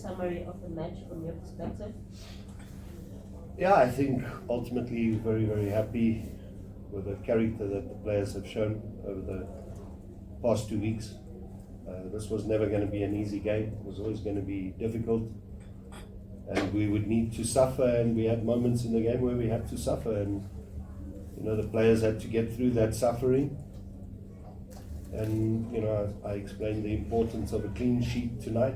summary of the match from your perspective? Yeah, I think ultimately very, very happy with the character that the players have shown over the past 2 weeks. This was never going to be an easy game. It was always going to be difficult. And we would need to suffer, and we had moments in the game where we had to suffer. And, the players had to get through that suffering. And, I explained the importance of a clean sheet tonight,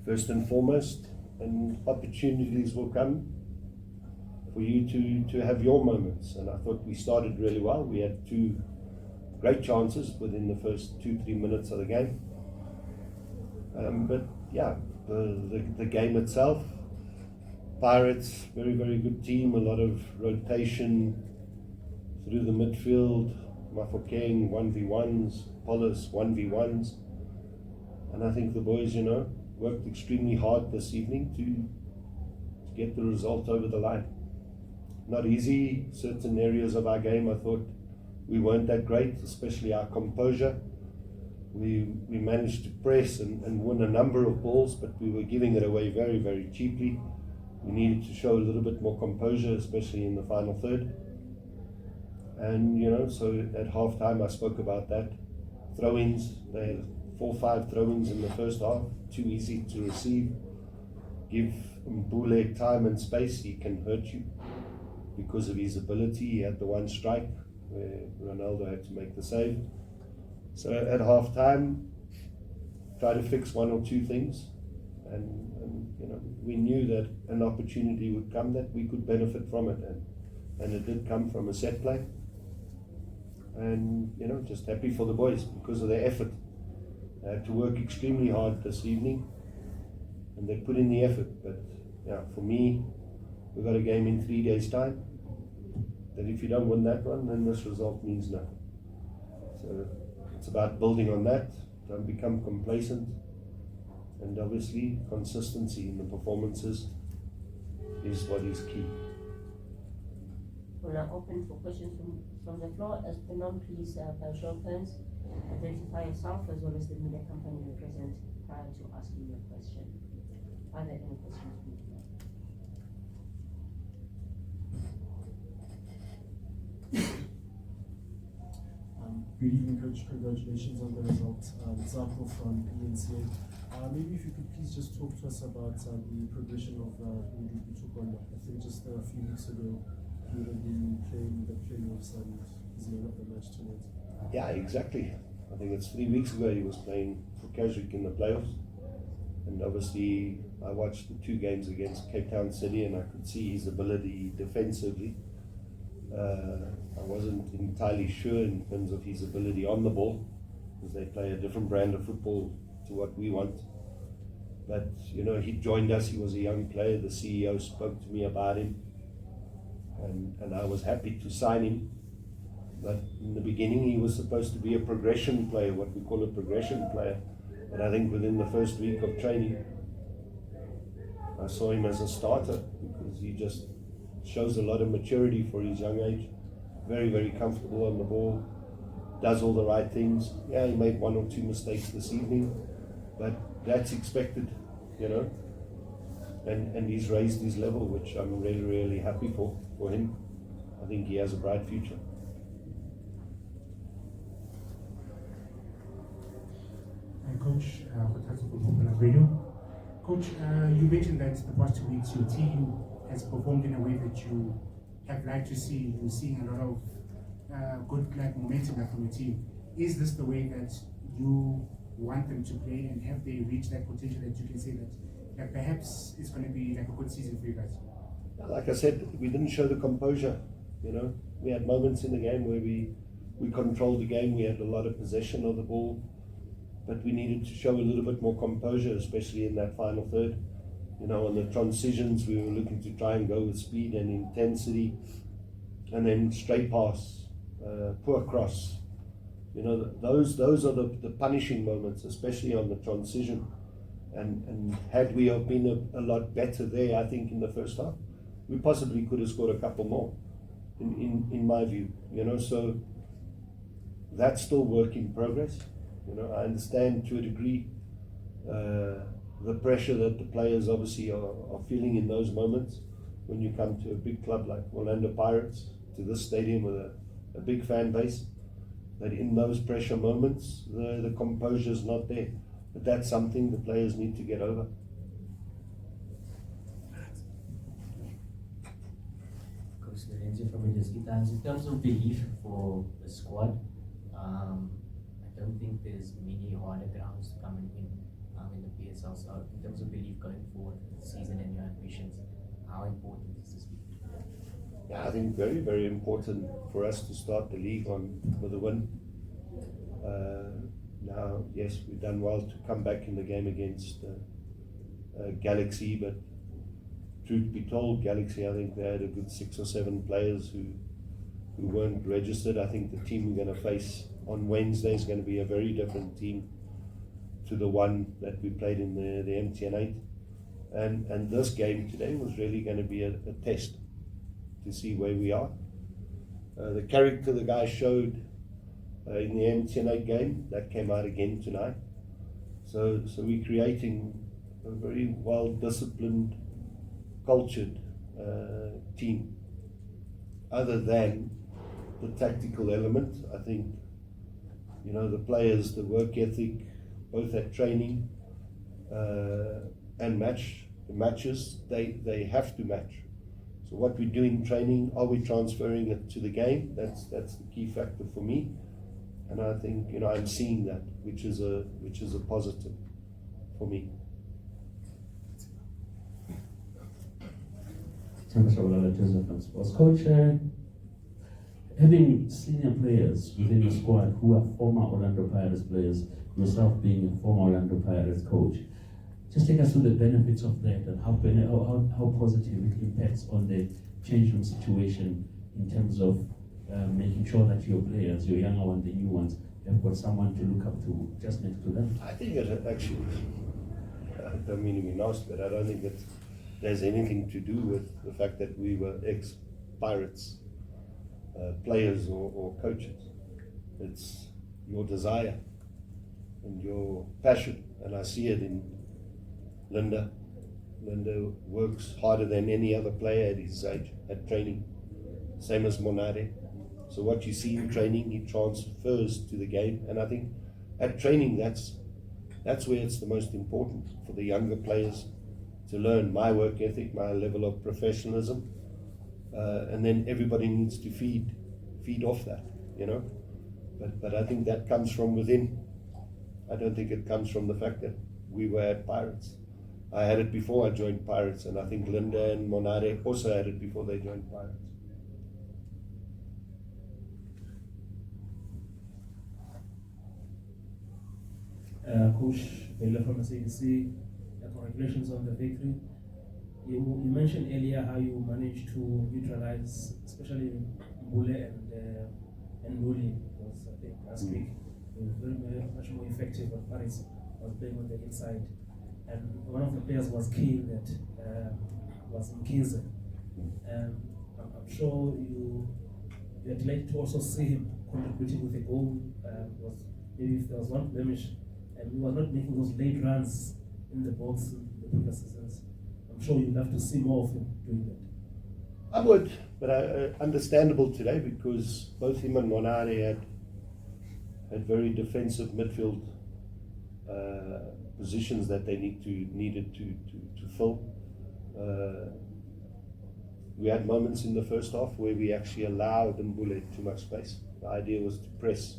first and foremost. And opportunities will come for you to have your moments. And I thought we started really well. We had 2 great chances within the first 2-3 minutes of the game. But yeah, the game itself, Pirates, very, very good team, a lot of rotation through the midfield, Mafokeng 1v1s, Polis 1v1s. And I think the boys, worked extremely hard this evening to get the result over the line. Not easy. Certain areas of our game, I thought we weren't that great, especially our composure. We managed to press and win a number of balls, but we were giving it away very, very cheaply. We needed to show a little bit more composure, especially in the final third. And, so at halftime I spoke about that. Throw-ins, they had 4 or 5 throw-ins in the first half, too easy to receive. Give Mbule time and space, he can hurt you because of his ability. He had the one strike where Ronaldo had to make the save. So at half-time, try to fix 1 or 2 things. And we knew that an opportunity would come that we could benefit from it. And it did come from a set play. And, just happy for the boys because of their effort. They had to work extremely hard this evening. And they put in the effort. But, yeah, for me, we've got a game in 3 days' time. That if you don't win that one, then this result means nothing. So it's about building on that. Don't become complacent. And obviously, consistency in the performances is what is key. We're now open for questions from the floor. As per norm, please, by show of hands, identify yourself as well as the media company you represent prior to asking your question. Are there any questions from the floor? Good evening, Coach. Congratulations on the result. Zako from PNCA. Maybe if you could please just talk to us about the progression of Medupi Thokolo. I think just a few weeks ago, he would have been playing the playoffs and he's man of the match tonight. Yeah, exactly. I think it's 3 weeks ago he was playing for Keswick in the playoffs. And obviously, I watched the 2 games against Cape Town City and I could see his ability defensively. I wasn't entirely sure in terms of his ability on the ball because they play a different brand of football to what we want. But, he joined us. He was a young player. The CEO spoke to me about him. And I was happy to sign him. But in the beginning, he was supposed to be a progression player, what we call a progression player. But I think within the first week of training, I saw him as a starter because he just shows a lot of maturity for his young age. Very, very comfortable on the ball. Does all the right things. Yeah, he made 1 or 2 mistakes this evening, but that's expected, And he's raised his level, which I'm really, really happy for him. I think he has a bright future. Coach, Coach, you mentioned that the past 2 weeks your team has performed in a way that you have liked to see. You're seeing a lot of good momentum from your team. Is this the way that you want them to play, and have they reached that potential that you can say that perhaps it's going to be like a good season for you guys? Like I said, we didn't show the composure. We had moments in the game where we controlled the game. We had a lot of possession of the ball, but we needed to show a little bit more composure, especially in that final third. On the transitions, we were looking to try and go with speed and intensity, and then straight pass, poor cross. Those are the punishing moments, especially on the transition. And had we have been a lot better there, I think in the first half, we possibly could have scored a couple more, in my view. So that's still work in progress. I understand to a degree the pressure that the players obviously are feeling in those moments when you come to a big club like Orlando Pirates, to this stadium with a big fan base, that in those pressure moments, the composure is not there. But that's something the players need to get over. Coach Lorenzo from Medupi. In terms of belief for the squad, I don't think there's many harder grounds to come in the PSL. So in terms of belief going forward for the season and your ambitions, how important is this week? Yeah, I think very, very important for us to start the league with a win. Now, yes, we've done well to come back in the game against Galaxy, but truth be told, Galaxy, I think they had a good 6 or 7 players who weren't registered. I think the team we're going to face on Wednesday is going to be a very different team to the one that we played in the MTN 8. And this game today was really going to be a test to see where we are. The character the guys showed in the MTN 8 game, that came out again tonight. So we're creating a very well-disciplined, cultured team. Other than the tactical element, I think, you know, the players, the work ethic, both at training and matches, they have to match. So what we do in training, are we transferring it to the game? That's the key factor for me. And I think, you know, I'm seeing that, which is a positive for me. Coach, having senior players within the squad who are former Orlando Pirates players, yourself being a former Orlando Pirates coach, just take us through the benefits of that and how positive it impacts on the change room situation in terms of making sure that your players, your younger ones, the new ones, have got someone to look up to just next to them. I think it actually, I don't mean to be nasty, but I don't think it has anything to do with the fact that we were ex-Pirates players or coaches. It's your desire and your passion, and I see it in Linda. Linda works harder than any other player at his age at training, same as Monade. So what you see in training, he transfers to the game, and I think at training that's where it's the most important for the younger players to learn my work ethic, my level of professionalism, and then everybody needs to feed off that, you know. But I think that comes from within. I don't think it comes from the fact that we were at Pirates. I had it before I joined Pirates, and I think Linda and Monade also had it before they joined Pirates. Coach Mbule from SABC, congratulations on the victory. You mentioned earlier how you managed to neutralize, especially Mbule and Mbule, because I think last week you were very much more effective when Paris was playing on the inside. And one of the players was key that was Mkize. I'm sure you'd like to also see him contributing with a goal. Was maybe if there was one blemish, and he was not making those late runs in the box in the previous seasons. I'm sure you'd love to see more of him doing that. I would, but understandable today because both him and Monade had very defensive midfield positions that they needed to fill. We had moments in the first half where we actually allowed Mbule too much space. The idea was to press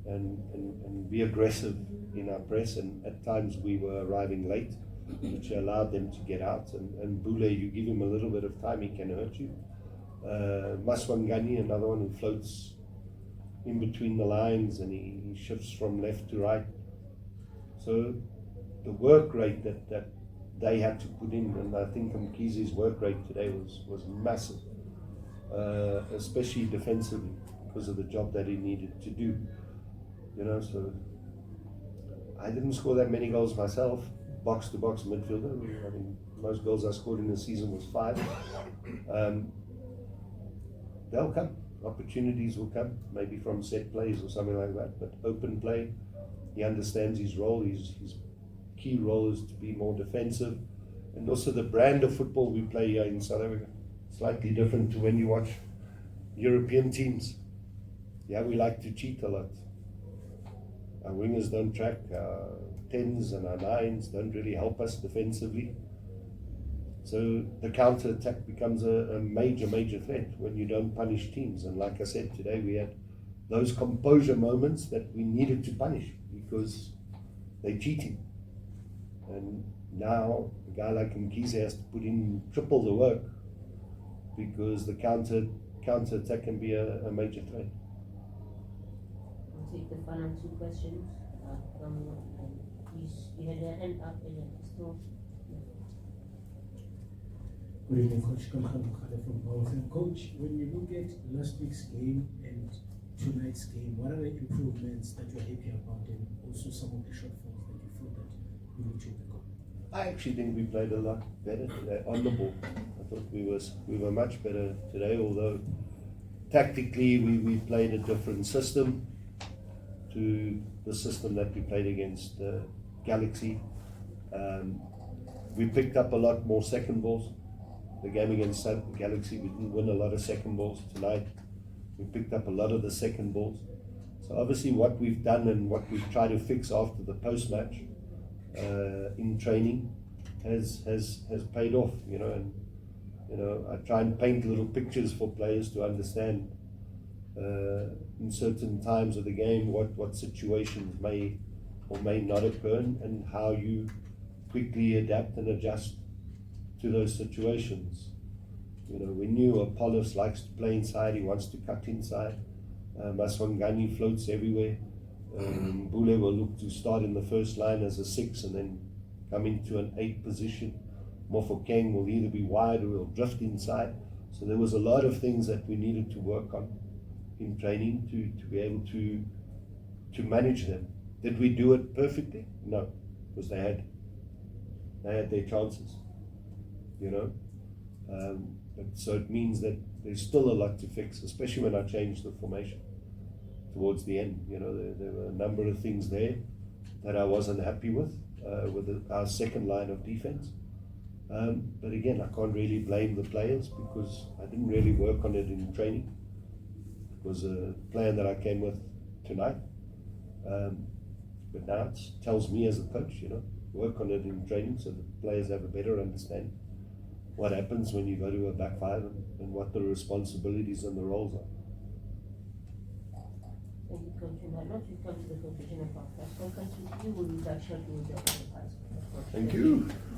and be aggressive in our press, and at times we were arriving late, which allowed them to get out. And Mbule, you give him a little bit of time, he can hurt you. Maswangani, another one who floats in between the lines and he shifts from left to right. So the work rate that they had to put in, and I think Mkize's work rate today was massive, especially defensively because of the job that he needed to do. You know, so I didn't score that many goals myself, box-to-box midfielder. I mean, most goals I scored in the season was 5. They'll come. Opportunities will come, maybe from set plays or something like that, but open play, he understands his role. He's key role is to be more defensive. And also the brand of football we play here in South Africa, slightly different to when you watch European teams. Yeah, we like to cheat a lot. Our wingers don't track, our 10s and our 9s don't really help us defensively. So the counter-attack becomes a major, major threat when you don't punish teams. And like I said, today we had those composure moments that we needed to punish because they're cheating. And now a guy like Mkhize has to put in triple the work because the counter-attack can be a major threat. I'll take the final two questions from you had your hand up earlier. Still. Good evening, Coach. From Bowson. Coach, when you look at last week's game and tonight's game, what are the improvements that you're happy about and also some of the shortfalls that you feel that you need to overcome? I actually think we played a lot better today on the ball. I thought we were much better today, although tactically we played a different system to the system that we played against Galaxy. We picked up a lot more second balls. The game against Galaxy, we didn't win a lot of second balls. Tonight, we picked up a lot of the second balls. So obviously what we've done and what we've tried to fix after the post-match in training has paid off, and I try and paint little pictures for players to understand in certain times of the game what situations may or may not occur and how you quickly adapt and adjust to those situations. We knew Apollos likes to play inside, he wants to cut inside. Maswangani floats everywhere. Mbule will look to start in the first line as a 6 and then come into an 8 position. Mofokeng will either be wide or will drift inside. So there was a lot of things that we needed to work on in training to be able to manage them. Did we do it perfectly? No, because they had their chances, but so it means that there's still a lot to fix, especially when I changed the formation towards the end. There were a number of things there that I wasn't happy with our second line of defense. But again, I can't really blame the players because I didn't really work on it in training. It was a plan that I came with tonight. But now it tells me as a coach, work on it in training so that players have a better understanding what happens when you go to a back five and what the responsibilities and the roles are. Thank you, Coach. And that note, we've come to the conclusion of our press conference with you. We'll be back shortly with the other parts. Thank you.